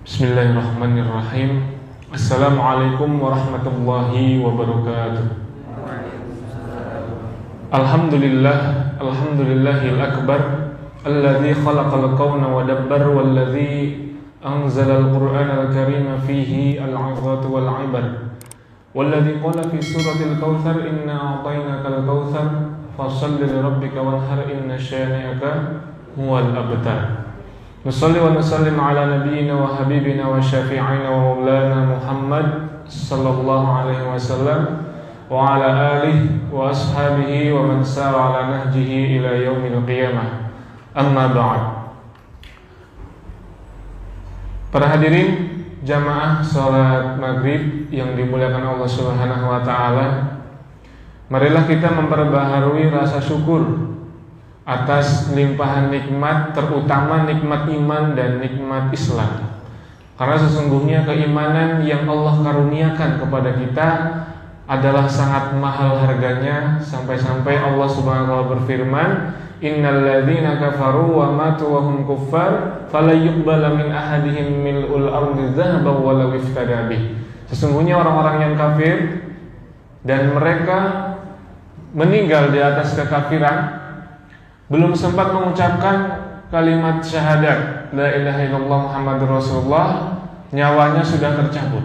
Bismillahirrahmanirrahim. Assalamualaikum warahmatullahi wabarakatuh. Alhamdulillahil akbar alladzi khalaqal kauna wa dabbar walladzi anzalal qur'anal karima fihi al-'izatu wal 'ibar walladzi qala fi suratil kautsar inna a'tainakal kautsar fashalli li rabbika wanhar inna syani'aka huwal abtar. Nusalli wa nusallim ala nabiyyina wa habibina wa syafi'ina wa maulana Muhammad sallallahu alaihi wasallam wa ala alihi wa ashabihi wa man sara ala nahjihi ila yaumil qiyamah. Amma ba'd. Para hadirin jamaah salat maghrib yang dimuliakan Allah Subhanahu wa taala, marilah kita memperbaharui rasa syukur atas limpahan nikmat, terutama nikmat iman dan nikmat Islam. Karena sesungguhnya keimanan yang Allah karuniakan kepada kita adalah sangat mahal harganya, sampai-sampai Allah Subhanahu wa taala berfirman, innal ladzina kafaru wa matu wa hum kuffar fala yuqbala min ahadihim mil'ul ardi dzahaban walau iftada bih. Sesungguhnya orang-orang yang kafir dan mereka meninggal di atas kekafiran, belum sempat mengucapkan kalimat syahadat la ilaha illallah Muhammadur Rasulullah, nyawanya sudah tercabut.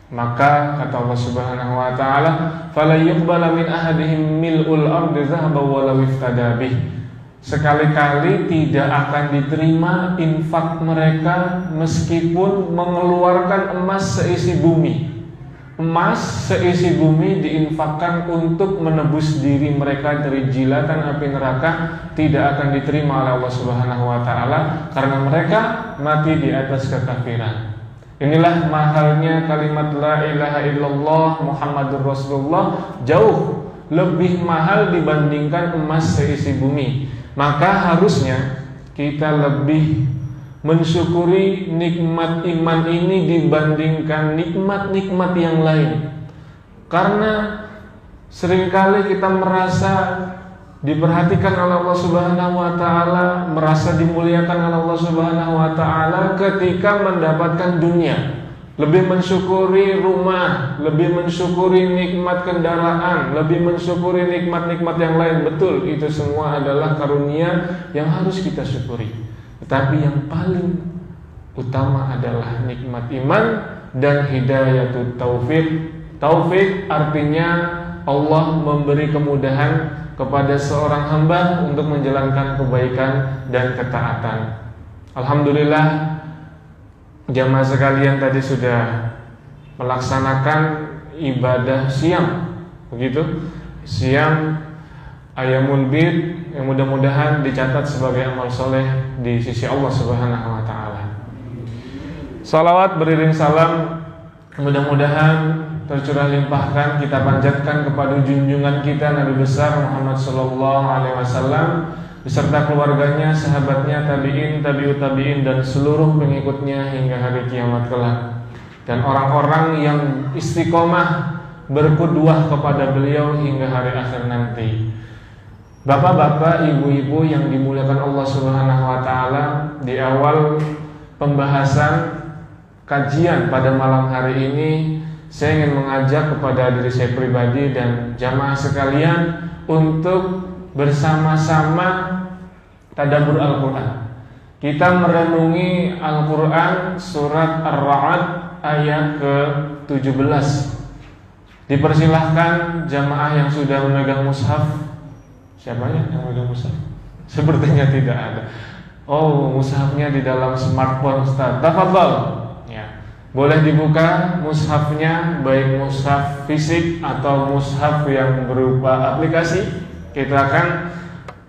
Maka kata Allah Subhanahu wa taala, fala yuqbala min ahadihim mil'ul ardi dzahaban walau iftada bih. Sekali-kali tidak akan diterima infak mereka meskipun mengeluarkan emas seisi bumi. Emas seisi bumi diinfakkan untuk menebus diri mereka dari jilatan api neraka, tidak akan diterima oleh Allah Subhanahu wa taala karena mereka mati di atas kekafiran. Inilah mahalnya kalimat la ilaha illallah Muhammadur Rasulullah, jauh lebih mahal dibandingkan emas seisi bumi. Maka harusnya kita lebih mensyukuri nikmat iman ini dibandingkan nikmat-nikmat yang lain. Karena seringkali kita merasa diperhatikan oleh Allah Subhanahu wa taala, merasa dimuliakan oleh Allah Subhanahu wa taala ketika mendapatkan dunia. Lebih mensyukuri rumah, lebih mensyukuri nikmat kendaraan, lebih mensyukuri nikmat-nikmat yang lain. Betul, itu semua adalah karunia yang harus kita syukuri. Tetapi yang paling utama adalah nikmat iman dan hidayatut taufik. Taufik artinya Allah memberi kemudahan kepada seorang hamba untuk menjalankan kebaikan dan ketaatan. Alhamdulillah, jamaah sekalian tadi sudah melaksanakan ibadah siang, begitu? Siang Ayyamul Bid yang mudah-mudahan dicatat sebagai amal soleh di sisi Allah Subhanahu wa taala. Salawat beriring salam mudah-mudahan tercurah limpahkan kita panjatkan kepada junjungan kita Nabi besar Muhammad sallallahu alaihi wasallam beserta keluarganya, sahabatnya, tabi'in, tabi'ut tabi'in dan seluruh pengikutnya hingga hari kiamat kelak. Dan orang-orang yang istiqomah berqudwah kepada beliau hingga hari akhir nanti. Bapak-bapak, ibu-ibu yang dimuliakan Allah Subhanahu wa taala, di awal pembahasan kajian pada malam hari ini saya ingin mengajak kepada diri saya pribadi dan jamaah sekalian untuk bersama-sama tadabbur Al-Qur'an. Kita merenungi Al-Qur'an surat Ar-Ra'd ayat ke-17. Dipersilahkan jamaah yang sudah memegang mushaf. Siapa yang memegang mushaf? Sepertinya tidak ada. Oh, mushafnya di dalam smartphone Ustaz. Tafadhol. Ya. Boleh dibuka mushafnya, baik mushaf fisik atau mushaf yang berupa aplikasi. Kita akan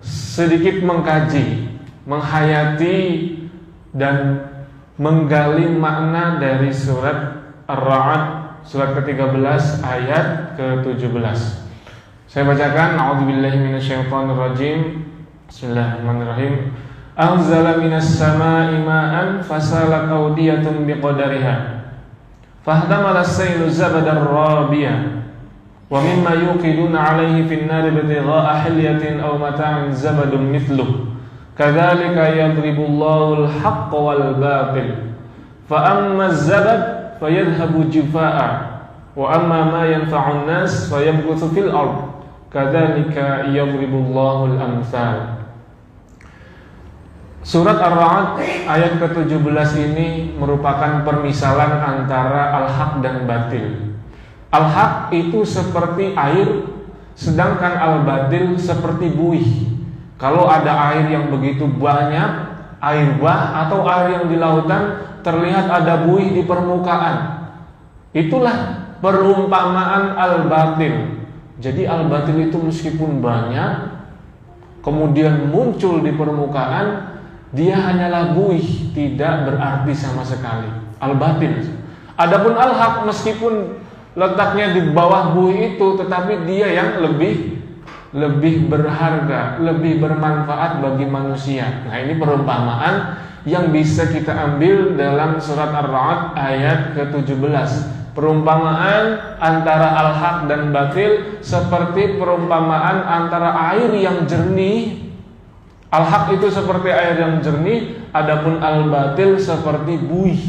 sedikit mengkaji, menghayati dan menggali makna dari surat Ar-Ra'd surat ke-13 ayat ke-17. Saya bacakan, a'udzubillahi minasyaitonirrajim. Bismillahirrahmanirrahim. Anzala minas sama'i ma'an fasalat awdiyatun biqadariha fahtamala as-sailu zabadar rabiyah wa mimma yuqiduna 'alaihi fin nari bitigha'a hilyatin aw mata'in zabadun mithluh kadzalika yadribullahu al-haqqa wal batil fa ammaz zabad fayadhhabu jufaa'a wa amma ma yanfa'un nas fayamkuthu fil ard kadzalika yadribullahu al-amsal. Surat Ar-Ra'd ayat ke-17 ini merupakan permisalan antara al-haq dan batil. Al-haq itu seperti air, sedangkan al-batil seperti buih. Kalau ada air yang begitu banyak, air bah atau air yang di lautan, terlihat ada buih di permukaan. Itulah perumpamaan al-batil. Jadi al-batil itu meskipun banyak, kemudian muncul di permukaan, dia hanyalah buih, tidak berarti sama sekali. Al-batil. Adapun al-haq meskipun letaknya di bawah buih itu, tetapi dia yang lebih berharga, lebih bermanfaat bagi manusia. Nah, ini perumpamaan yang bisa kita ambil dalam surat Ar-Ra'd ayat ke-17. Perumpamaan antara al-haq dan batil seperti perumpamaan antara air yang jernih. Al-haq itu seperti air yang jernih, adapun al-batil seperti buih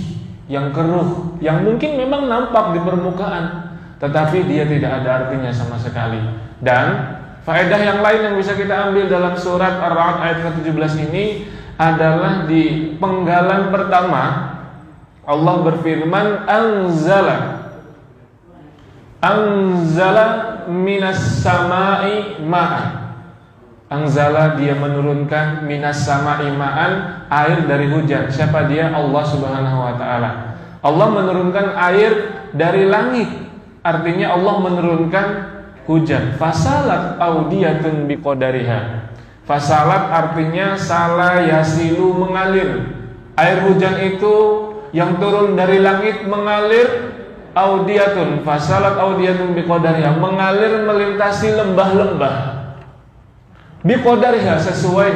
yang keruh, yang mungkin memang nampak di permukaan, tetapi dia tidak ada artinya sama sekali. Dan faedah yang lain yang bisa kita ambil dalam surat Ar-Ra'd ayat ke-17 ini adalah di penggalan pertama Allah berfirman anzala minas sama'i ma'an. Anzala, dia menurunkan, minas sama'i ma'an, air dari hujan. Siapa dia? Allah Subhanahu wa ta'ala. Allah menurunkan air dari langit, artinya Allah menurunkan hujan. Fasalat audiyatun biqadariha. Fasalat artinya sala yasilu, mengalir. Air hujan itu yang turun dari langit mengalir. Audiyatun, fasalat audiyatun biqadariha, mengalir melintasi lembah-lembah. Biqadariha, sesuai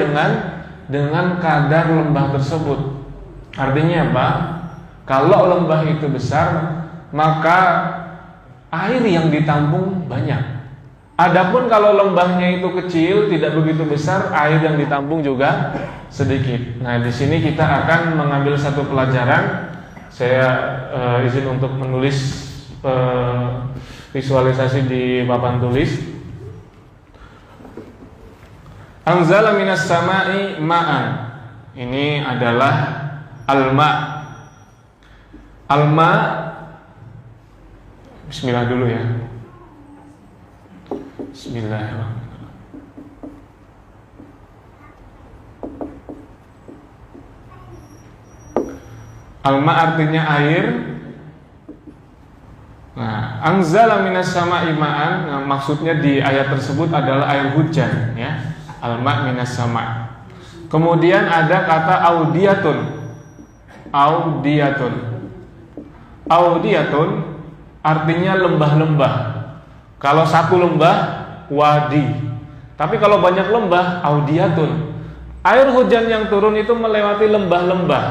dengan kadar lembah tersebut. Artinya apa? Kalau lembah itu besar, maka air yang ditampung banyak. Adapun kalau lembahnya itu kecil, tidak begitu besar, air yang ditampung juga sedikit. Nah, di sini kita akan mengambil satu pelajaran. Saya izin untuk menulis visualisasi di papan tulis. Anzala minas sama'i ma'an. Ini adalah al-ma'. Al-ma', bismillah dulu ya. Bismillahirrahmanirrahim. Al-ma' artinya air. Nah, anzala minas sama'i ma'an, nah, maksudnya di ayat tersebut adalah air hujan ya. Al-ma' minas sama'. Kemudian ada kata audiyatun. Audiyatun. Audiyatun artinya lembah-lembah. Kalau satu lembah, wadi. Tapi kalau banyak lembah, audiyatun. Air hujan yang turun itu melewati lembah-lembah.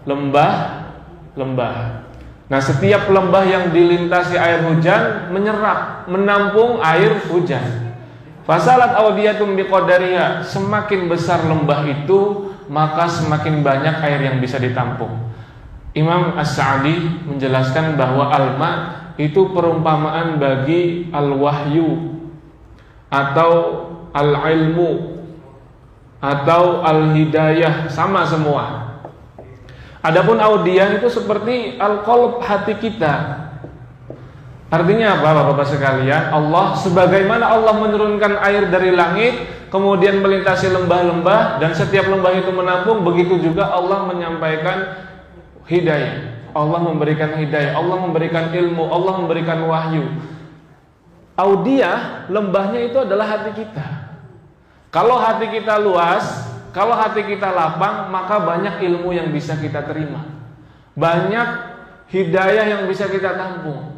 Lembah-lembah. Nah, setiap lembah yang dilintasi air hujan menyerap, menampung air hujan. Fasalat audiyatun biqadariha, semakin besar lembah itu, maka semakin banyak air yang bisa ditampung. Imam As-Sa'di menjelaskan bahwa al-ma' itu perumpamaan bagi al-wahyu atau al-ilmu atau al-hidayah, sama semua. Adapun audiyah itu seperti al-qalb, hati kita. Artinya apa, Bapak-bapak sekalian? Allah, sebagaimana Allah menurunkan air dari langit, kemudian melintasi lembah-lembah, dan setiap lembah itu menampung, begitu juga Allah menyampaikan hidayah. Allah memberikan hidayah, Allah memberikan ilmu, Allah memberikan wahyu. Audiyah, lembahnya itu adalah hati kita. Kalau hati kita luas, kalau hati kita lapang, maka banyak ilmu yang bisa kita terima, banyak hidayah yang bisa kita tampung.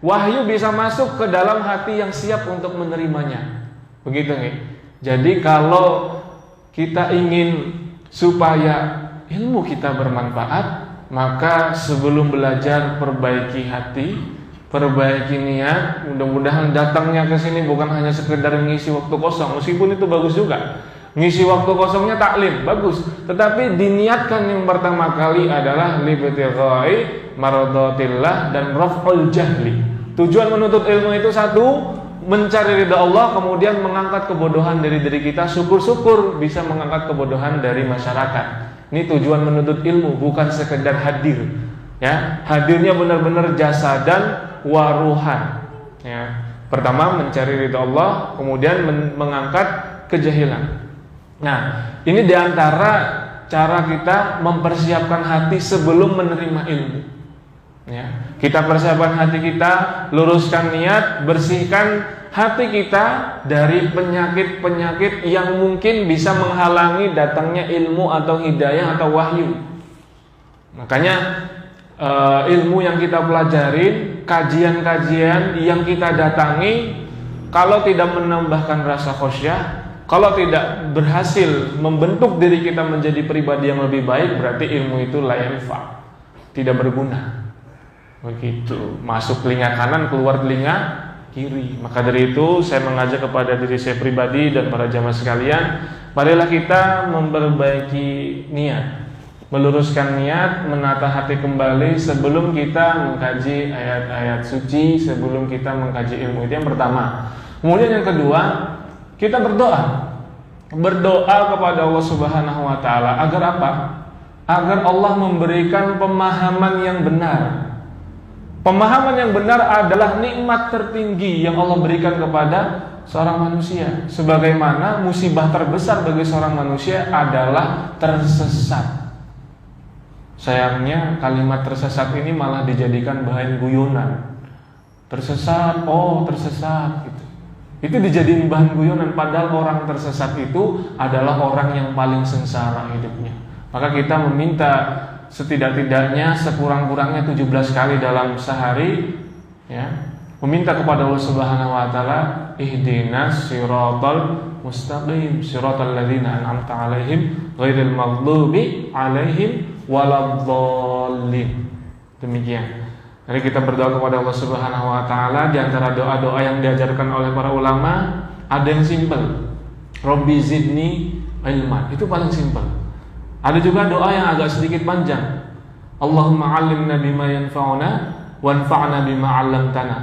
Wahyu bisa masuk ke dalam hati yang siap untuk menerimanya. Begitu nih. Jadi kalau kita ingin supaya ilmu kita bermanfaat, maka sebelum belajar perbaiki hati, perbaiki niat. Mudah-mudahan datangnya ke sini bukan hanya sekedar mengisi waktu kosong, meskipun itu bagus juga. Ngisi waktu kosongnya taklim, bagus. Tetapi diniatkan yang pertama kali adalah libtighai maradatillah dan raf'ul jahli. Tujuan menuntut ilmu itu satu, mencari ridha Allah, kemudian mengangkat kebodohan dari diri kita. Syukur-syukur bisa mengangkat kebodohan dari masyarakat. Ini tujuan menuntut ilmu, bukan sekedar hadir. Ya, hadirnya benar-benar jasadan waruhan. Ya, pertama mencari ridha Allah, kemudian mengangkat kejahilan. Nah, ini diantara cara kita mempersiapkan hati sebelum menerima ilmu. Ya, kita persiapkan hati kita, luruskan niat, bersihkan hati kita dari penyakit-penyakit yang mungkin bisa menghalangi datangnya ilmu atau hidayah atau wahyu. Makanya ilmu yang kita pelajarin, kajian-kajian yang kita datangi, kalau tidak menambahkan rasa khasyah, kalau tidak berhasil membentuk diri kita menjadi pribadi yang lebih baik, berarti ilmu itu la yanfa, tidak berguna. Begitu, masuk telinga kanan, keluar telinga kiri. Maka dari itu saya mengajak kepada diri saya pribadi dan para jamaah sekalian, marilah kita memperbaiki niat, meluruskan niat, menata hati kembali sebelum kita mengkaji ayat-ayat suci, sebelum kita mengkaji ilmu. Itu yang pertama. Kemudian yang kedua, kita berdoa kepada Allah Subhanahu wa taala agar apa? Agar Allah memberikan pemahaman yang benar. Pemahaman yang benar adalah nikmat tertinggi yang Allah berikan kepada seorang manusia. Sebagaimana musibah terbesar bagi seorang manusia adalah tersesat. Sayangnya kalimat tersesat ini malah dijadikan bahan guyonan. Tersesat, oh tersesat gitu. Itu dijadiin bahan guyonan, padahal orang tersesat itu adalah orang yang paling sengsara hidupnya. Maka kita meminta setidak-tidaknya sekurang-kurangnya 17 kali dalam sehari, ya, meminta kepada Allah Subhanahu wa taala, ihdinas siratal mustaqim, siratal ladzina an'amta 'alaihim ghairil maghdubi 'alaihim waladdallin. Demikian. Jadi kita berdoa kepada Allah Subhanahu wa taala. Di antara doa-doa yang diajarkan oleh para ulama, ada yang simpel. Rabbi zidni ilman. Itu paling simpel. Ada juga doa yang agak sedikit panjang. Allahumma 'allimna bima yanfa'una wanfa'na bima 'allamtana.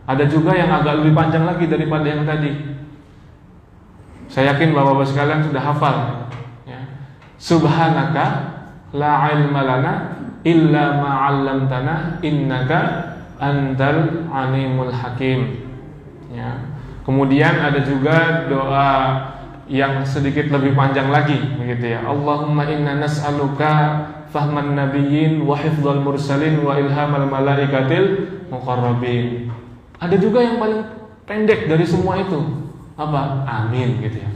Ada juga yang agak lebih panjang lagi daripada yang tadi. Saya yakin Bapak-bapak sekalian sudah hafal, ya. Subhanaka la 'ilma lana illa ma 'allamtana innaka antal alimul hakim. Ya. Kemudian ada juga doa yang sedikit lebih panjang lagi, begitu ya. Allahumma inna nas'aluka fahman nabiyyin wa hifdzal mursalin wa ilhamal malaikatil muqarrabin. Ada juga yang paling pendek dari semua itu. Apa? Amin, gitu ya.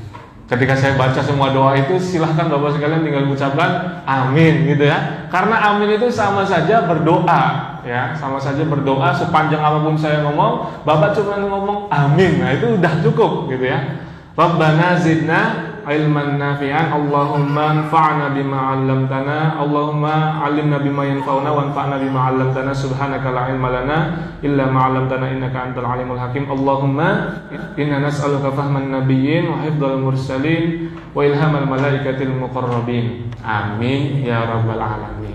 Ketika saya baca semua doa itu, silahkan Bapak sekalian tinggal ucapkan amin, gitu ya. Karena amin itu sama saja berdoa, ya, sama saja berdoa. Sepanjang apapun saya ngomong, Bapak cuma ngomong amin, nah itu udah cukup, gitu ya. Rabbana zidna ilman nafi'an, Allahumma anfa'na bima 'allamtana, Allahumma 'allimna bima yanfa'una wanfa'na bima 'allamtana, subhanaka la ilma lana illa ma 'allamtana innaka antal alimul hakim. Allahumma inna nas'aluka fahman nabiyyin wa hifdzal mursalin wa ilhamal malaikatil muqarrabin. Amin ya rabbal alamin.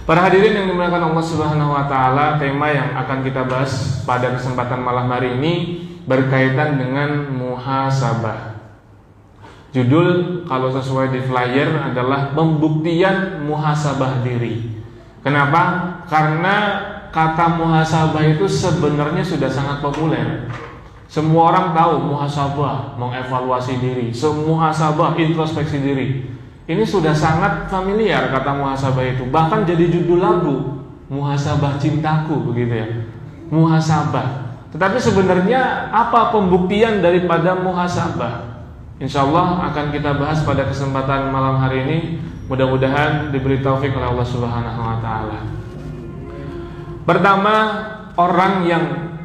Para hadirin yang dimuliakan Allah Subhanahu wa taala, tema yang akan kita bahas pada kesempatan malam hari ini berkaitan dengan muhasabah. Judul kalau sesuai di flyer adalah pembuktian muhasabah diri. Kenapa? Karena kata muhasabah itu sebenarnya sudah sangat populer. Semua orang tahu muhasabah, mengevaluasi diri, muhasabah, introspeksi diri. Ini sudah sangat familiar kata muhasabah itu. Bahkan jadi judul lagu, Muhasabah Cintaku, begitu ya. Muhasabah. Tetapi sebenarnya apa pembuktian daripada muhasabah? Insyaallah akan kita bahas pada kesempatan malam hari ini. Mudah-mudahan diberi taufik oleh Allah Subhanahu wa taala. Pertama, orang yang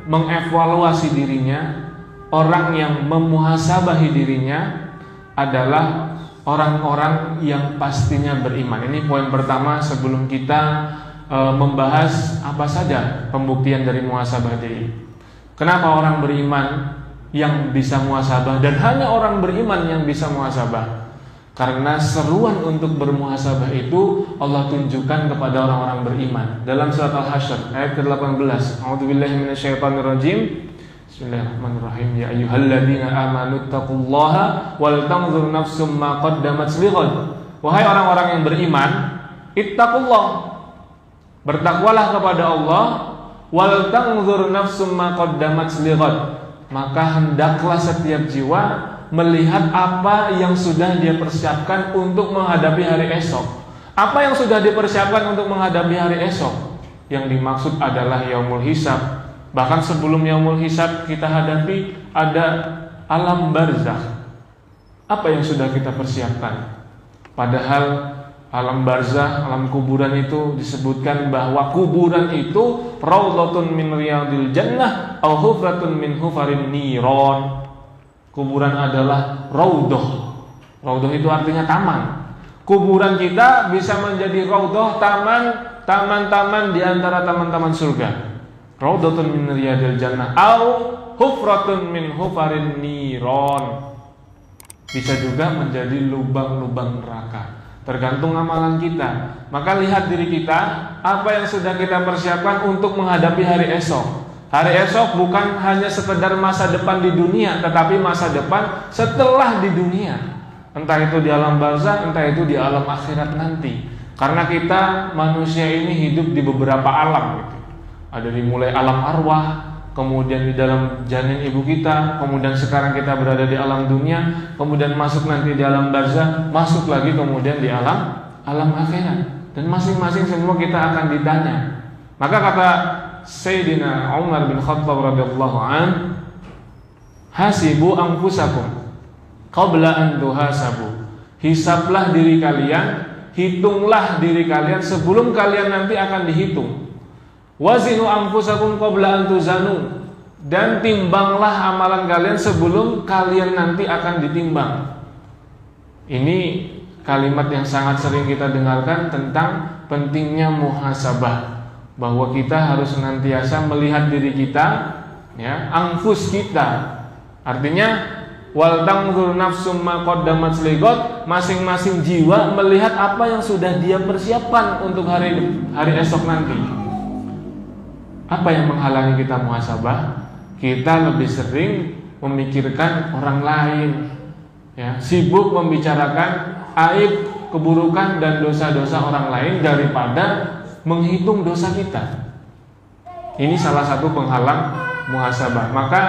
mengevaluasi dirinya, orang yang memuhasabahi dirinya adalah orang-orang yang pastinya beriman. Ini poin pertama sebelum kita membahas apa saja pembuktian dari muhasabah diri. Kenapa orang beriman yang bisa muhasabah dan hanya orang beriman yang bisa muhasabah. Karena seruan untuk bermuhasabah itu Allah tunjukkan kepada orang-orang beriman dalam surat Al-Hasyr ayat ke-18. A'udzubillahi minasyaitonirrajim. Bismillahirrahmanirrahim. Ya ayyuhalladzina amanu taqullaha wal tanzur nafsum ma qaddamat lighad. Wahai orang-orang yang beriman, ittaqullah. Bertakwalah kepada Allah, wal tanzur nafsum ma qaddamat lighad. Maka hendaklah setiap jiwa melihat apa yang sudah dia persiapkan untuk menghadapi hari esok. Apa yang sudah dipersiapkan untuk menghadapi hari esok? Yang dimaksud adalah yaumul hisab. Bahkan sebelum yaumul hisab kita hadapi ada alam barzakh. Apa yang sudah kita persiapkan? Padahal alam barzakh, alam kuburan itu disebutkan bahwa kuburan itu raudhatun min riyadil jannah aw hufratun min hufarin niron. Kuburan adalah raudhah. Raudhah itu artinya taman. Kuburan kita bisa menjadi raudhah, taman-taman di antara taman-taman surga. Raudhatun min riyadil jannah aw hufratun min hufarin niron. Bisa juga menjadi lubang-lubang neraka. Tergantung amalan kita. Maka lihat diri kita, apa yang sudah kita persiapkan untuk menghadapi hari esok. Hari esok bukan hanya sekedar masa depan di dunia, tetapi masa depan setelah di dunia. Entah itu di alam barzakh, entah itu di alam akhirat nanti. Karena kita manusia ini hidup di beberapa alam gitu. Ada dimulai alam arwah, kemudian di dalam janin ibu kita, kemudian sekarang kita berada di alam dunia, kemudian masuk nanti di alam barzakh, masuk lagi kemudian di alam akhirat. Dan masing-masing semua kita akan ditanya. Maka kata Sayyidina Umar bin Khattab radhiyallahu an, hasibu anfusakum qabla an tuhasabu. Hisablah diri kalian, hitunglah diri kalian sebelum kalian nanti akan dihitung. Wazinu anfusakum qabla an tuzanu. Dan timbanglah amalan kalian sebelum kalian nanti akan ditimbang. Ini kalimat yang sangat sering kita dengarkan tentang pentingnya muhasabah. Bahwa kita harus senantiasa melihat diri kita, ya, anfus kita. Artinya wal tanzur nafsum ma qaddamat lighad, masing-masing jiwa melihat apa yang sudah dia persiapkan untuk hari esok nanti. Apa yang menghalangi kita muhasabah? Kita lebih sering memikirkan orang lain, ya, sibuk membicarakan aib, keburukan dan dosa-dosa orang lain daripada menghitung dosa kita. Ini salah satu penghalang muhasabah. Maka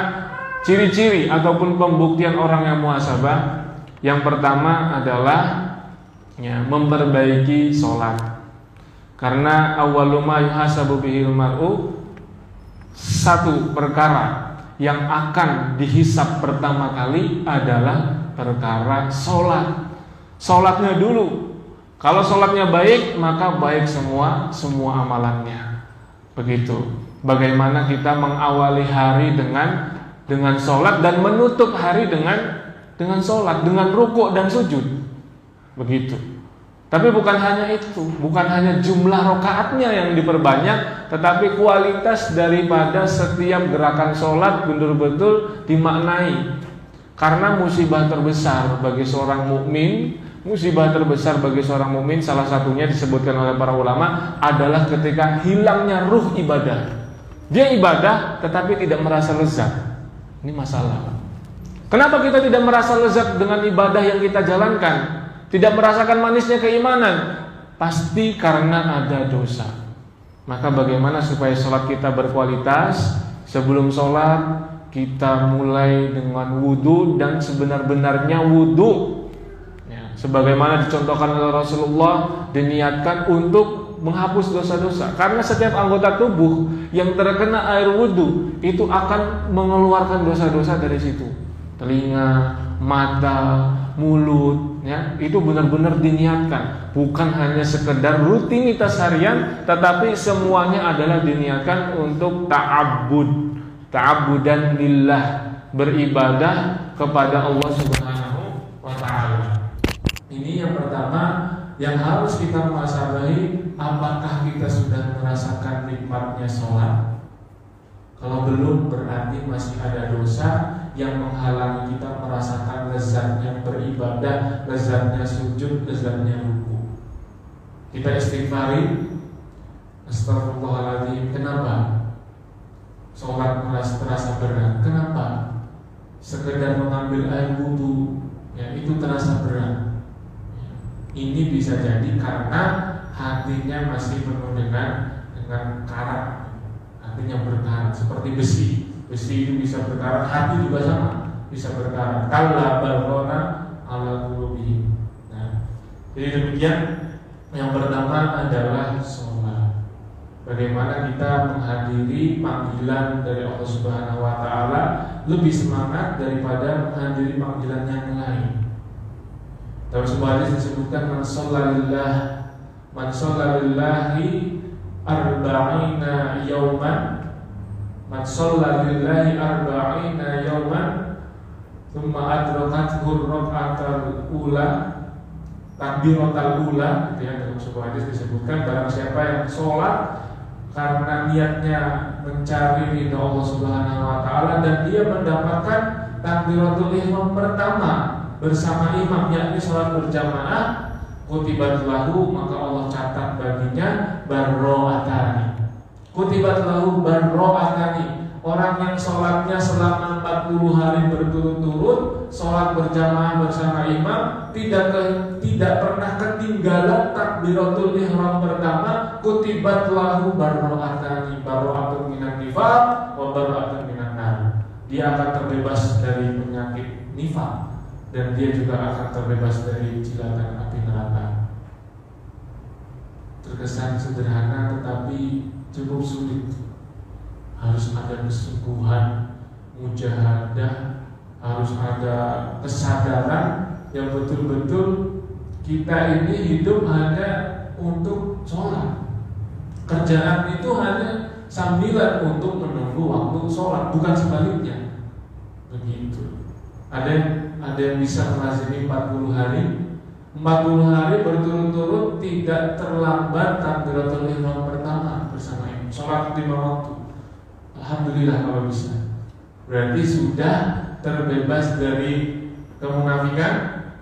ciri-ciri ataupun pembuktian orang yang muhasabah, yang pertama adalah, ya, memperbaiki sholat. Karena awwalu ma yuhasabu bihil mar'u, satu perkara yang akan dihisab pertama kali adalah perkara sholat. Sholatnya dulu. Kalau sholatnya baik, maka baik semua amalannya. Begitu. Bagaimana kita mengawali hari dengan sholat dan menutup hari dengan sholat, dengan rukuk dan sujud. Begitu. Tapi bukan hanya itu, bukan hanya jumlah rakaatnya yang diperbanyak, tetapi kualitas daripada setiap gerakan sholat betul-betul dimaknai. Karena musibah terbesar bagi seorang mukmin, musibah terbesar bagi seorang mukmin, salah satunya disebutkan oleh para ulama adalah ketika hilangnya ruh ibadah. Dia ibadah tetapi tidak merasa lezat. Ini masalah. Kenapa kita tidak merasa lezat dengan ibadah yang kita jalankan? Tidak merasakan manisnya keimanan? Pasti karena ada dosa. Maka bagaimana supaya sholat kita berkualitas? Sebelum sholat kita mulai dengan wudu dan sebenar-benarnya wudu. Sebagaimana dicontohkan oleh Rasulullah, diniatkan untuk menghapus dosa-dosa. Karena setiap anggota tubuh yang terkena air wudu itu akan mengeluarkan dosa-dosa dari situ. Telinga, mata, mulut, ya, itu benar-benar diniatkan. Bukan hanya sekedar rutinitas harian, tetapi semuanya adalah diniatkan untuk ta'abbudan lillah, beribadah kepada Allah Subhanahu wa ta'ala. Ini yang pertama yang harus kita muhasabahi, apakah kita sudah merasakan nikmatnya sholat? Kalau belum, berarti masih ada dosa yang menghalangi kita merasakan lezatnya beribadah, lezatnya sujud, lezatnya ruku. Kita istighfari, astagfirullahaladzim. Kenapa? Sholat terasa berat. Kenapa? Sekedar mengambil air wudu, ya, itu terasa berat. Ini bisa jadi karena hatinya masih penuh dengan karat, hatinya berkarat seperti besi. Besi itu bisa berkarat, hati juga sama, bisa berkarat. Kalla balrona ala qulubihim. Nah, jadi demikian. Yang pertama adalah sholat. Bagaimana kita menghadiri panggilan dari Allah Subhanahu Wa Taala lebih semangat daripada menghadiri panggilan yang lain. Dalam sebuah hadis disebutkan man shalla lillahi arba'ina yauman, man shalla lillahi arba'ina yauman thumma adrakathu rak'atul ula takbiratul ula. Dalam sebuah hadis disebutkan barang siapa yang sholat karena niatnya mencari ridha Allah Subhanahu Wa Taala dan dia mendapatkan takbiratul ihram pertama bersama imam, yakni sholat berjamaah, kutibat lahu, maka Allah catat baginya barro'atani. Kutibat lahu barro'atani, orang yang sholatnya selama 40 hari berturut-turut, sholat berjamaah bersama imam, tidak pernah ketinggalan takbiratul ihram pertama, kutibat lahu barro'atani, barro'atun minan nifaq wa barro'atun minan nar. Dia akan terbebas dari penyakit nifaq dan dia juga akan terbebas dari jilatan api neraka. Terkesan sederhana tetapi cukup sulit. Harus ada kesungguhan, mujahadah, harus ada kesadaran yang betul-betul kita ini hidup hanya untuk sholat. Kerjaan itu hanya sambilan untuk menunggu waktu sholat, bukan sebaliknya. Begitu. Ada yang bisa melazimi 40 hari berturut-turut tidak terlambat takbiratul ihram pertama bersama imam, sholat 5 waktu. Alhamdulillah kalau bisa. Berarti sudah terbebas dari kemunafikan,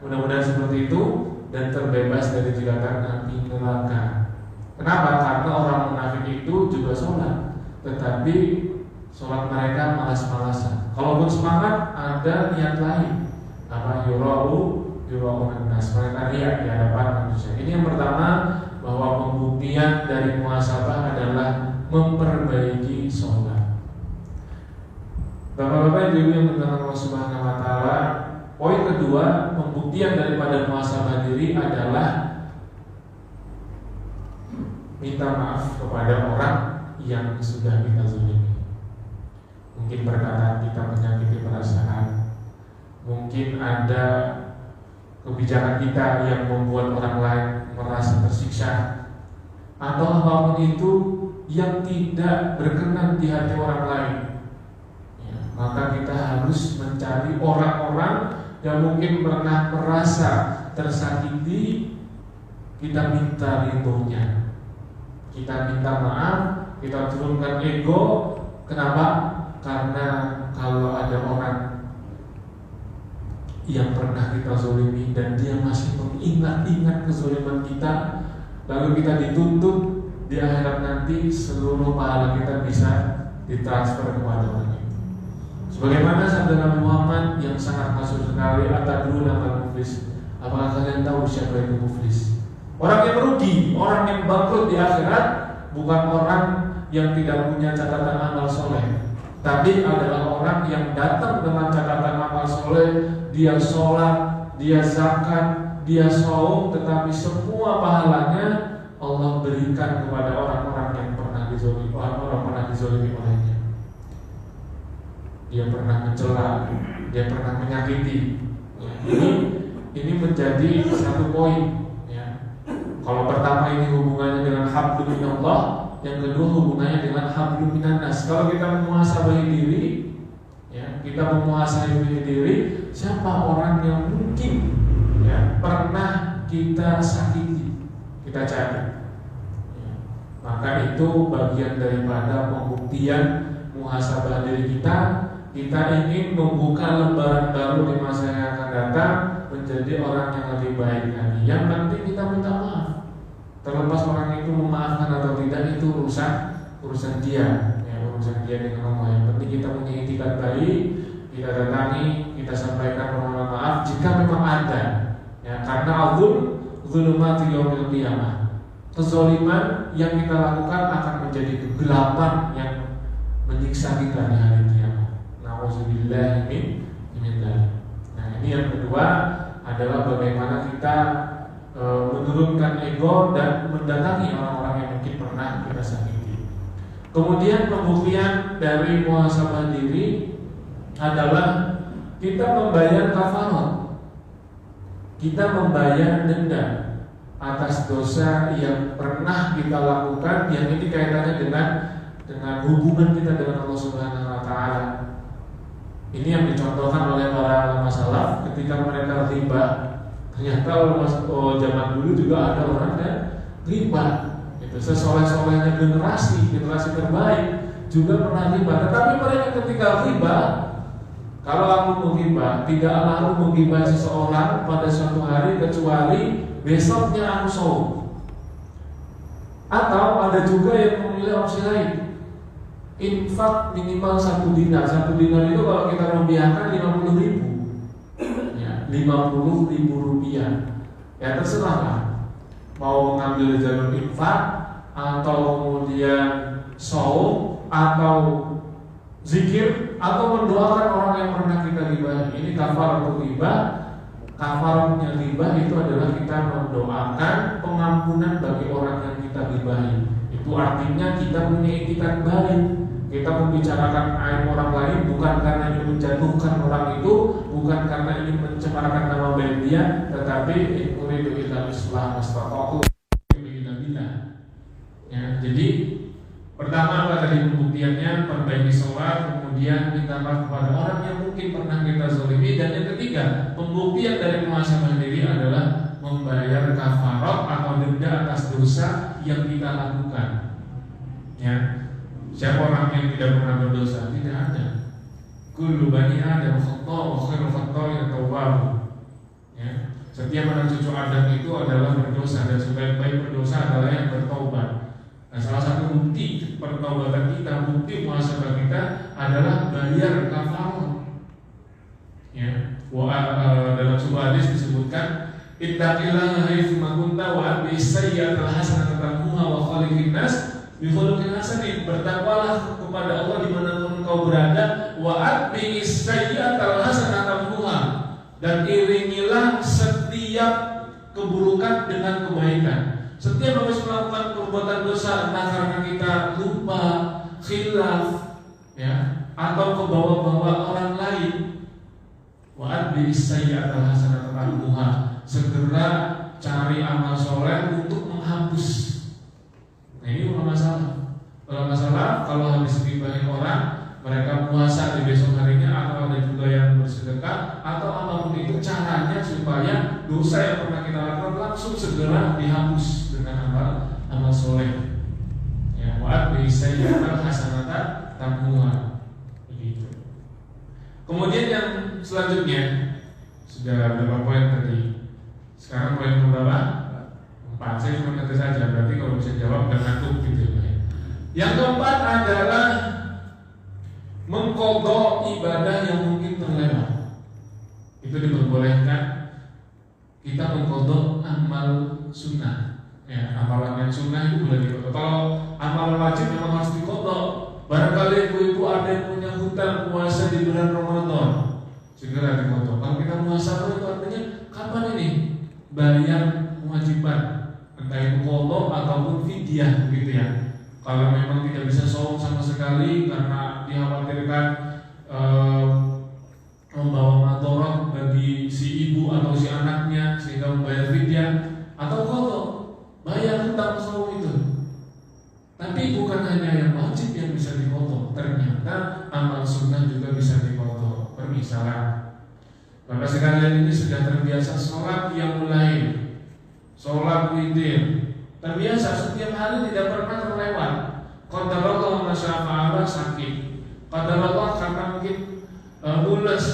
mudah-mudahan seperti itu, dan terbebas dari jilatan api neraka. Kenapa? Karena orang munafik itu juga sholat, tetapi sholat mereka malas-malasan. Kalaupun semangat, ada niat lain. Apa? Yura'un nas, mereka riak di hadapan manusia. Ini yang pertama, bahwa pembuktian dari muhasabah adalah memperbaiki sholat. Bapak-bapak ibu yang berkenan Allah Subhanahu Wa Taala, poin kedua, pembuktian daripada muhasabah diri adalah minta maaf kepada orang yang sudah kita zalimi. Mungkin perkataan kita menyakiti perasaan, mungkin ada kebijakan kita yang membuat orang lain merasa tersiksa, atau apapun itu yang tidak berkenan di hati orang lain, ya, maka kita harus mencari orang-orang yang mungkin pernah merasa tersakiti. Kita minta ridhonya, kita minta maaf, kita turunkan ego. Kenapa? Karena kalau ada orang yang pernah kita zalimi dan dia masih mengingat-ingat kezaliman kita, lalu kita dituntut di akhirat nanti, seluruh pahala kita bisa ditransfer kepada orang itu. Sebagaimana sabda Nabi Muhammad yang sangat masyhur sekali, atadruna mal muflis, apakah kalian tahu siapa itu muflis? Orang yang merugi, orang yang bangkrut di akhirat bukan orang yang tidak punya catatan amal soleh, tapi adalah orang yang datang dengan catatan amal soleh. Dia sholat, dia zakat, dia saum, tetapi semua pahalanya Allah berikan kepada orang-orang yang pernah dizalimi, orang pernah dizalimi olehnya. Dia pernah mencela, dia pernah menyakiti. Ya, ini menjadi satu poin. Ya. Kalau pertama ini hubungannya dengan hablum minallah, yang kedua hubungannya dengan hablum minannas. Kalau kita memuhasabahi diri, ya, kita memuasai diri, siapa orang yang mungkin ya pernah kita sakiti, kita cari. Ya, maka itu bagian daripada pembuktian muhasabah diri kita kita ingin membuka lembaran baru di masa yang akan datang, menjadi orang yang lebih baik lagi. Yang penting kita minta maaf. Terlepas orang itu memaafkan atau tidak, itu urusan dia, ya, urusan dia dengan Allah. Yang penting kita punya etikat baik, kita datangi, kita sampaikan permohonan maaf jika memang ada. Ya, karena zulumati yaumil qiyamah. Kezaliman yang kita lakukan akan menjadi kegelapan yang menyiksa kita di hari kiamat. Nauzubillahi min dzalik. Nah, ini yang kedua adalah bagaimana kita menurunkan ego dan mendatangi orang-orang yang mungkin pernah kita sakiti. Kemudian pembuktian dari muhasabah diri adalah kita membayar kafarat. Kita membayar denda atas dosa yang pernah kita lakukan, yang ini kaitannya dengan hubungan kita dengan Allah Subhanahu wa taala. Ini yang dicontohkan oleh para ulama salaf ketika mereka riba. Ternyata zaman dulu juga ada orang yang riba. Itu sesoleh-solehnya generasi terbaik juga pernah riba. Tetapi mereka ketika riba, kalau aku menghibah, tidaklah aku menghibah seseorang pada suatu hari kecuali besoknya aku saum. Atau ada juga yang memilih opsi lain, infak minimal 1 dinar. 1 dinar itu kalau kita rupiahkan 50.000, ya, 50.000 rupiah. Ya terserah lah, mau mengambil jalur infak atau kemudian saum atau zikir atau mendoakan orang yang pernah kita ribahi. Ini kafaratul riba. Kafaratnya riba itu adalah kita mendoakan pengampunan bagi orang yang kita ribahi. Itu artinya kita punya etikat baik. Kita membicarakan aib orang lain bukan karena ingin menjatuhkan orang itu, bukan karena ingin mencemarakan nama baik dia, tetapi uridu illa islah mastata'tu billah. Ya, jadi pertama apa tadi pembuktiannya? Perbaiki sholat, kemudian minta maaf kepada orang yang mungkin pernah kita zalimi, dan yang ketiga pembuktian dari muhasabah diri adalah membayar kafarat atau denda atas dosa yang kita lakukan. Ya, siapa orang yang tidak pernah berdosa? Tidak ada. Kullu bani Adam khata' wa khairu khata'in at-tawwab. Ya, setiap anak cucu Adam itu adalah berdosa, dan sebaik-baik berdosa adalah yang bertaubat. Nah, salah satu bukti pertobatan kita, bukti muhasabah kita adalah bayar kafarat. Ya, dalam sebuah hadis disebutkan, ittaqillaha haitsu ma kunta wa atbi sayyi'atal hasanata tamhuha wa khaliqin nas bi khuluqin hasanin. Bertakwalah kepada Allah dimanapun engkau berada, wa atbi sayyi'atal hasanata tamhuha, dan iringilah setiap keburukan dengan kebaikan. Setiap habis melakukan perbuatan dosa, entah karena kita lupa, khilaf, ya, atau kebawa-bawa orang lain, wa'ad bi'isayyatal hasanat al-muha, segera cari amal soleh untuk menghapus. Nah, ini bukan masalah. Kalau masalah, kalau habis dibahin orang, mereka puasa di besok harinya, atau ada juga yang bersedekah, atau apapun itu caranya supaya dosa yang pernah kita lakukan langsung segera dihapus dengan amal soleh. Ya, wa'ad bi'isayyatal hasanata tamhuha. Begitu. Kemudian yang selanjutnya, sudah berapa poin tadi? Sekarang poin berapa? 4. Saya cuma ngetes saja. Berarti kalau bisa jawab dan ngantuk gitu ya. Yang keempat adalah mengqadha ibadah yang mungkin terlewat. Itu diperbolehkan kita mengqadha amal sunnah. Ya, amalan yang sunnah itu boleh diqadha. Kalau amalan wajib memang harus diqadha. Barangkali ibu-ibu ada yang punya hutang puasa di bulan Ramadan, segera diqadha. Kalau kita muhasabah itu artinya kapan ini bayar kewajiban, entah itu qadha ataupun fidyah gitu ya. Kalau memang tidak bisa saum sama sekali karena dikhawatirkan membawa madarat bagi si ibu atau si anaknya sehingga membayar fidyah, atau qadha, bayar hutang saum itu. Tapi bukan hanya yang wajib yang bisa diqadha, ternyata amal sunnah juga bisa diqadha. Permisalan, Bapak sekalian ini sudah terbiasa sholat qiyamul lail, sholat witir, terbiasa setiap hari tidak pernah terlewat. Qadarullah masyafa'ala sakit, qadarullah karena mungkin mules,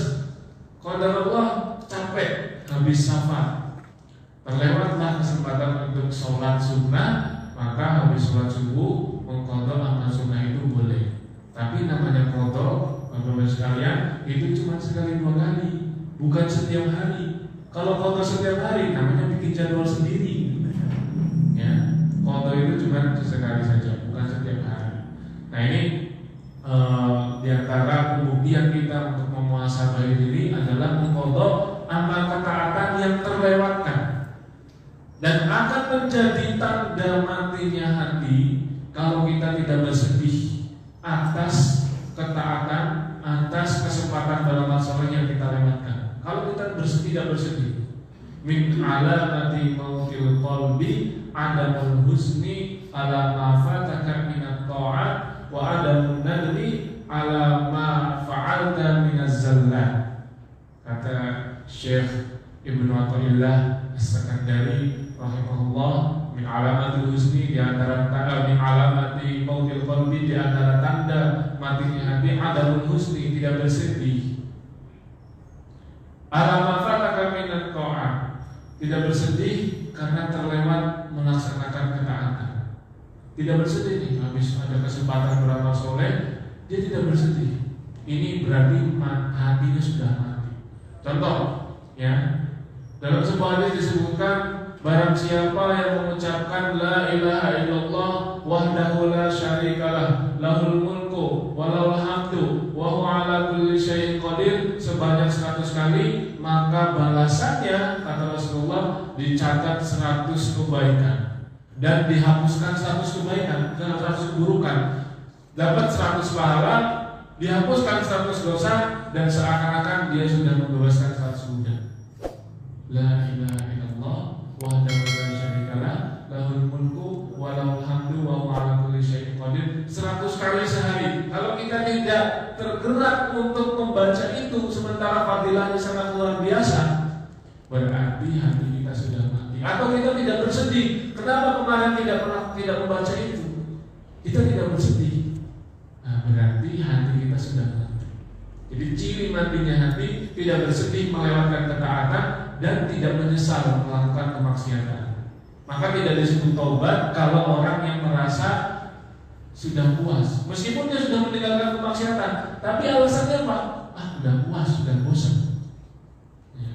qadarullah capek, habis safar, terlewatlah kesempatan untuk sholat sunnah, maka habis sholat subuh mengqadha amal sunnah itu boleh. Tapi namanya qadha, Bapak-Bapak sekalian, itu cuma sekali 2 kali, bukan setiap hari. Kalau qadha setiap hari namanya bikin jadwal sendiri. Ya, qadha itu cuma sekali saja, bukan setiap hari. Nah ini di antara pembuktian kita untuk memuhasabah diri adalah mengqadha amal ketaatan yang terlewatkan, dan akan menjadi tanda matinya hati kalau kita tidak bersedih atas ketaatan, atas kesempatan beramal saleh yang kita lewatkan. Kalau kita tidak bersedih, min alamati mautil qalbi adamul husni ala ma fataka minat ta'at wa adamun nadri ala ma fa'alta minaz zallah. Kata Syekh Ibnu Athaillah As-Sakandari rahimahullah, min alamatul husni, di antara tanda min alamati mautil qalbi, di antara tanda matinya hati adamul husni, tidak bersedih. Ala ma fataka minat ta'at, tidak bersedih karena terlewat melaksanakan ketaatan. Tidak bersedih nih, habis ada kesempatan beramal soleh, dia tidak bersedih. Ini berarti hatinya sudah mati. Contoh, ya, dalam sebuah hadis disebutkan, barang siapa yang mengucapkan la ilaha illallah wahdahu la syarikalah lahul mulku walahul hamdu wa huwa ala kulli syai'in qadir sebanyak 100 kali, maka balasannya, kata Rasulullah, dicatat 100 kebaikan dan dihapuskan 100 kebaikan, 100 keburukan. Dapat 100 pahala, dihapuskan 100 dosa, dan seakan-akan dia sudah membebaskan 100 budak. La ilaha illallah wahdahu la syarikalah lahul mulku wa lahul hamdu wa huwa ala kulli syai'in qadir 100 kali sehari. Kalau kita tidak tergerak untuk membaca itu sementara fadilahnya sangat luar biasa, berarti hati kita sudah mati. Atau kita tidak bersedih. Kenapa kemarin tidak membaca itu? Kita tidak bersedih. Nah, berarti hati kita sudah mati. Jadi ciri matinya hati tidak bersedih melewatkan ketaatan dan tidak menyesal melakukan kemaksiatan. Maka tidak disebut taubat kalau orang yang merasa sudah puas, meskipun dia sudah meninggalkan kemaksiatan, tapi alasannya apa? Sudah puas, sudah bosan. Ya.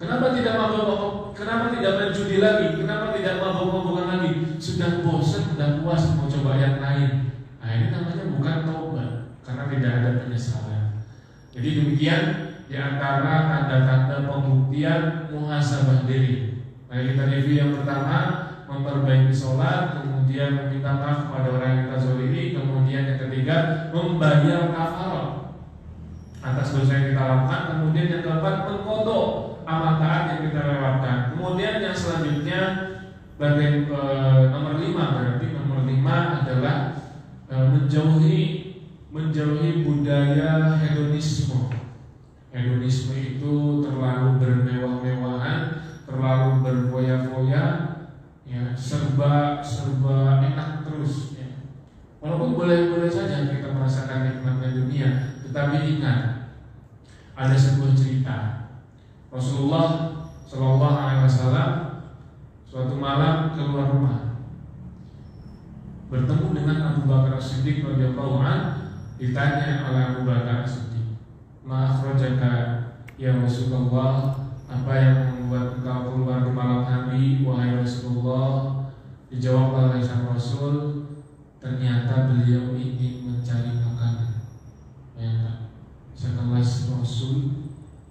Kenapa tidak mabuk? Kenapa tidak menjudi lagi? Kenapa tidak mabuk-mabukan lagi? Sudah bosan, sudah puas, mau coba yang lain. Nah, ini namanya bukan taubat, karena tidak ada penyesalan. Jadi demikian di antara tanda-tanda pembuktian muhasabah diri. Nah, kita review yang pertama, memperbaiki sholat, kemudian meminta maaf kepada orang yang kita zalimi, kemudian yang ketiga membayar kafarah atas dosa yang kita lakukan, kemudian yang keempat mengqadha amal taat yang kita lewatkan. Kemudian yang selanjutnya nomor 5, berarti nomor 5 adalah menjauhi budaya hedonisme. Hedonisme itu terlalu bermewah-mewahan, terlalu berfoya-foya, ya, serba enak terus, ya. Walaupun boleh-boleh saja kita merasakan nikmatnya dunia, tetapi ingat, ada sebuah cerita. Rasulullah Shallallahu Alaihi Wasallam suatu malam keluar rumah, bertemu dengan Abu Bakar As-Siddiq radhiyallahu anhu. Ditanya oleh Abu Bakar As-Siddiq, "Ma akhrajaka ya Rasulullah?" Apa yang membuat engkau keluar di malam hari, wahai Rasulullah? Dijawab oleh sang Rasul, ternyata beliau ingin mencari makanan. Ya, sekelas Rasul,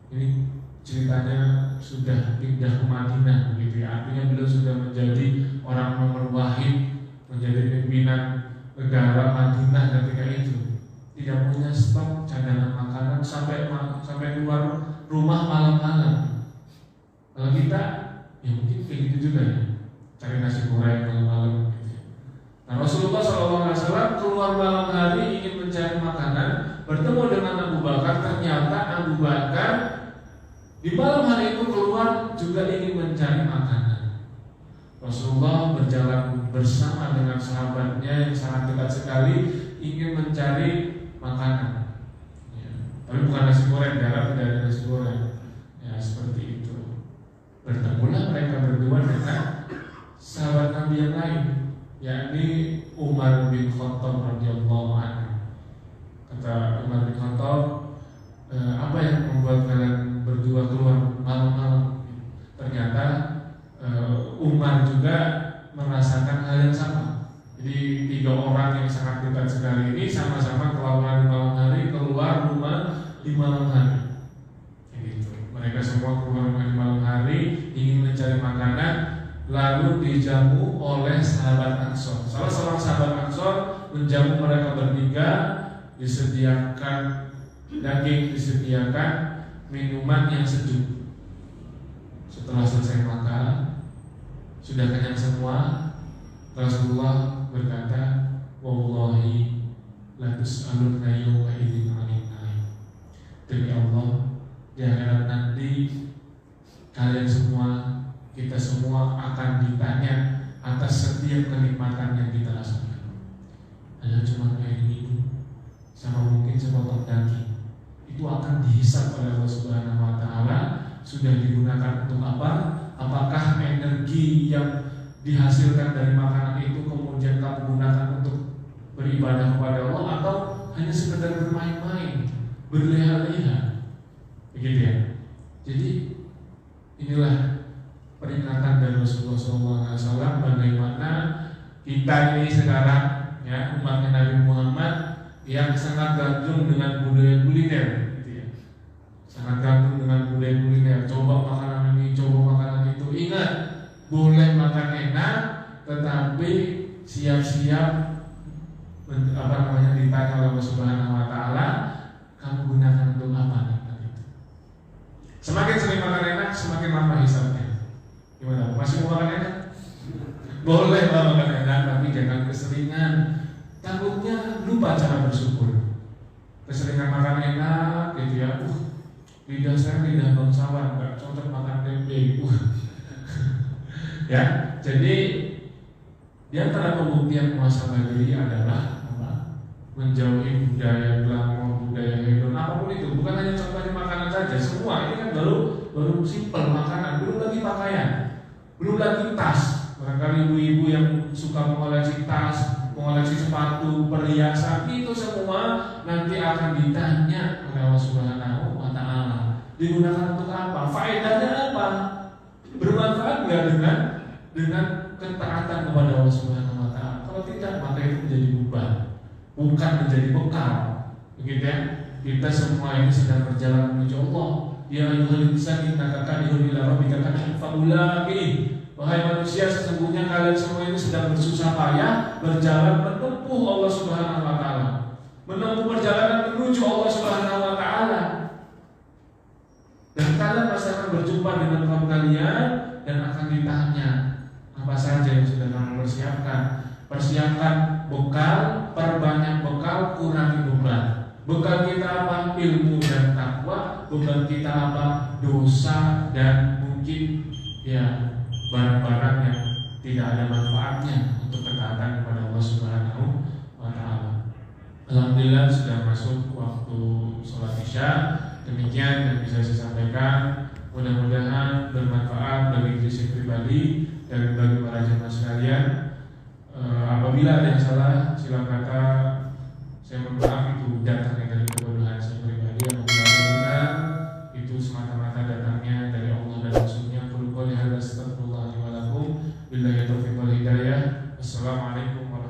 ini ceritanya sudah pindah ke Madinah, begitu ya. Artinya beliau sudah menjadi orang nomor wahid, menjadi pimpinan negara Madinah ketika itu. Tidak punya stok cadangan makanan sampai keluar rumah malam-malam. Kalau kita, ya mungkin kayak gitu juga ya, cari nasi goreng malam-malam gitu. Nah, Rasulullah SAW keluar malam hari ingin mencari makanan, bertemu dengan Abu Bakar. Ternyata Abu Bakar di malam hari itu keluar juga ingin mencari makanan. Rasulullah berjalan bersama dengan sahabatnya yang sangat dekat sekali, ingin mencari makanan. Ya. Tapi bukan bukan nasi goreng, dalam tidak ada nasi goreng. Ya seperti itu. Bertemulah mereka berdua dengan sahabat Nabi yang lain, yakni Umar bin Khattab radhiyallahu anhu. Kata Umar bin Khattab, apa yang membuat kalian berdua keluar malam-malam? Ternyata Umar juga merasakan hal yang sama. Jadi 3 orang yang sangat dekat sekali ini sama-sama keluar di malam hari, keluar rumah di malam hari. Gitu. Mereka semua keluar rumah di malam hari ingin mencari makanan, lalu dijamu oleh sahabat Ansor. Salah seorang sahabat Ansor menjamu mereka bertiga, disediakan daging, disediakan minuman yang sejuk. Setelah selesai makan, sudah kenyang semua, Rasulullah berkata, wallahi la tus'alunna yawma idzin 'anil na'im. Demi Allah, di akhirat nanti kalian semua, kita semua akan ditanya atas setiap kenikmatan yang kita rasakan. Ada cuma kayak ini sama mungkin sepotong daging, itu akan dihisab oleh Allah Subhanahu wa taala. Sudah digunakan untuk apa? Apakah energi yang dihasilkan dari makanan itu kemudian kamu gunakan untuk beribadah kepada Allah, atau hanya sekedar bermain-main, berleha-leha, begitu ya? Jadi inilah peringatan dari Rasulullah SAW bagaimana kita ini sekarang, ya, umat Nabi Muhammad yang sangat gandrung dengan budaya kuliner, gitu ya. Sangat gandrung dengan budaya kuliner. Coba makanan ini, coba makanan itu. Ingat, boleh makan enak, tetapi siap-siap ditanya oleh Allah Subhanahu wa taala, kamu gunakan untuk apa nikmat itu? Semakin sering makan enak, semakin lama hisabnya. Gimana? Masih mau makan enak? Boleh lah makan enak, tapi jangan keseringan. Takutnya lupa cara bersyukur. Keseringan makan enak, gitu ya. Lidah saya lidah bangsawan, nggak cocok makan tempe. Ya, jadi di antara pembuktian puasa Badri adalah apa? Menjauhi budaya glamor, budaya hedon, apapun itu. Bukan hanya contohnya makanan saja, semua ini kan baru simpel makanan, belum lagi pakaian, belum lagi tas. Barangkali ibu-ibu yang suka mengoleksi tas, mengoleksi sepatu, perhiasan, itu semua nanti akan ditanya oleh Allah Subhanahu wa taala. Digunakan untuk apa? Faedahnya apa? Bermanfaat nggak dengan ketaatan kepada Allah Subhanahu wa taala? Kalau tidak, maka itu menjadi beban, bukan menjadi bekal. Begitu ya? Kita semua ini sedang berjalan menuju Allah. Ya ayyuhal insan innaka kadihun ila rabbika kadhan fa'ulaqi. Wahai manusia, sesungguhnya kalian semua ini sedang bersusah payah berjalan menempuh Allah Subhanahu wa taala. Menempuh perjalanan menuju Allah Subhanahu wa taala. Dan kalian pasti akan berjumpa dengan Rabb kalian dan akan ditanya apa saja yang sudah kamu persiapkan. Persiapkan bekal, perbanyak bekal, kurangi beban. Bekal kita apa? Ilmu dan takwa. Bekal kita apa? Dosa dan mungkin ya barang-barang yang tidak ada manfaatnya untuk ketaatan kepada Allah Subhanahu wa taala. Alhamdulillah sudah masuk waktu sholat Isya. Demikian yang bisa saya sampaikan. Mudah-mudahan bermanfaat bagi diri saya pribadi dan bagi para jemaah sekalian. Apabila ada yang salah, silakan kata. Saya mohon maaf, itu datangnya dari kebodohan saya pribadi. Apabila benar, itu semata-mata datangnya dari Allah dan Rasulnya. Qul qul hadza astaghfirullah li wa lakum. Billahi taufiq wal hidayah. Assalamualaikum warahmatullahi wabarakatuh.